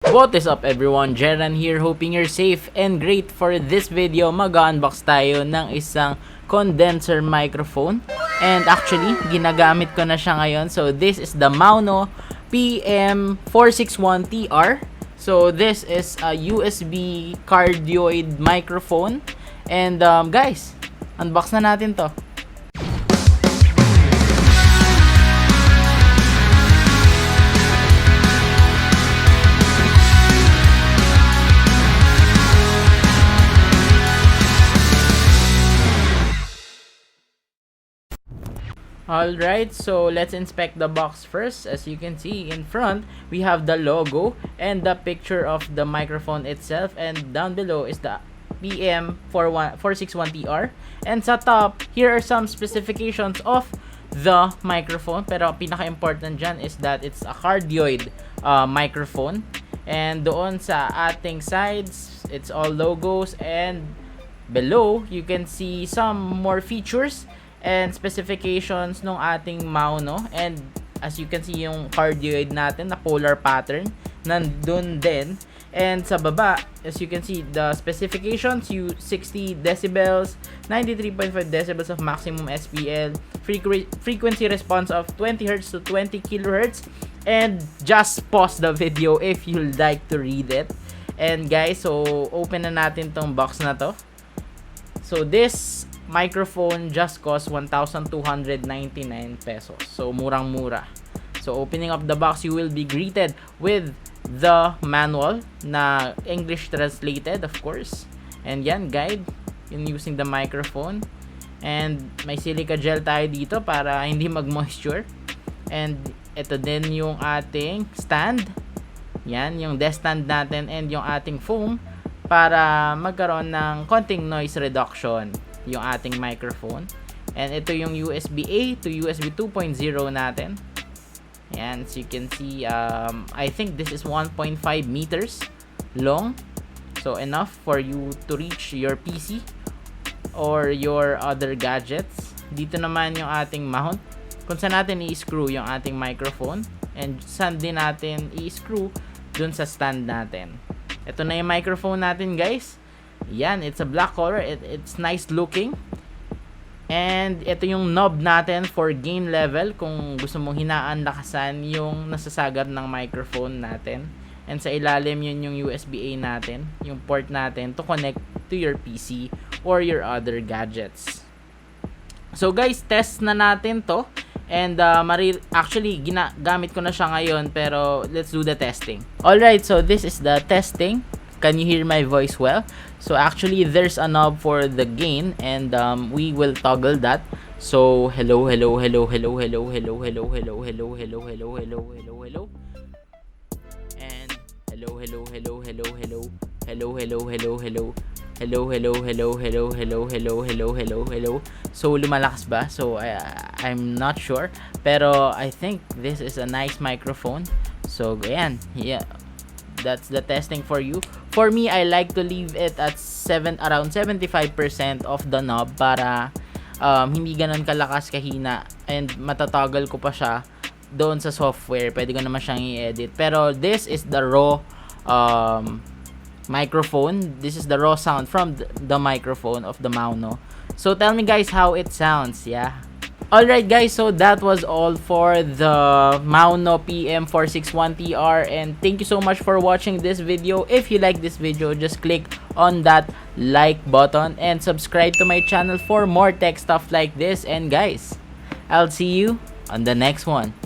What is up everyone? Jeran here, hoping you're safe and great. For this video, mag-unbox tayo ng isang condenser microphone. And actually, ginagamit ko na siya ngayon. So this is the Maono AU-PM461TR. So this is a USB cardioid microphone. And guys, unbox na natin to. Alright, so let's inspect the box first. As you can see in front, we have the logo and the picture of the microphone itself, and down below is the PM461TR. And sa top, here are some specifications of the microphone. Pero pinaka-important dyan is that it's a cardioid microphone. And doon sa ating sides, it's all logos, and below, you can see some more features and specifications ng ating Maono. And as you can see, yung cardioid natin na polar pattern nandun din. And sa baba, as you can see, the specifications, 60 decibels, 93.5 decibels of maximum SPL, frequency response of 20 Hz to 20 kHz. And just pause the video if you'd like to read it. And guys, so open na natin tong box na to. So this microphone just cost 1,299 pesos. So murang-mura. So opening up the box, you will be greeted with the manual na English translated, of course. And yan, guide in using the microphone. And may silica gel tayo dito para hindi mag-moisture. And ito din yung ating stand. Yan, yung desk stand natin and yung ating foam para magkaroon ng konting noise reduction yung ating microphone. And ito yung USB-A to USB 2.0 natin. Yan, as you can see, I think this is 1.5 meters long. So enough for you to reach your PC or your other gadgets. Dito naman yung ating mount, kung saan natin i-screw yung ating microphone, and saan din natin i-screw dun sa stand natin. Ito na yung microphone natin, guys. Yan, it's a black color. It's nice looking. And ito yung knob natin for gain level kung gusto mong hinaan, lakasan yung nasasagap ng microphone natin. And sa ilalim yun yung USB-A natin, yung port natin to connect to your PC or your other gadgets. So guys, test na natin to. And actually, ginagamit ko na siya ngayon, pero let's do the testing. Alright, so this is the testing. Can you hear my voice well? So actually, there's a knob for the gain, and we will toggle that. So hello, hello, hello, hello, hello, hello, hello, hello, hello, hello, hello, hello, hello, hello, and hello, hello, hello, hello, hello, hello, hello, hello, hello, hello, hello, hello, hello, hello, hello, hello, hello, hello. So lumalakas ba? So I'm not sure, pero I think this is a nice microphone. So ayan, yeah, that's the testing for you. For me, I like to leave it at around 75% of the knob para hindi ganun kalakas kahina, and matatoggle ko pa siya doon sa software. Pwede ko naman siyang i-edit. Pero this is the raw microphone. This is the raw sound from the microphone of the Maono. So tell me guys how it sounds, yeah? Alright guys, so that was all for the Maono PM461TR, and thank you so much for watching this video. If you like this video, just click on that like button and subscribe to my channel for more tech stuff like this. And guys, I'll see you on the next one.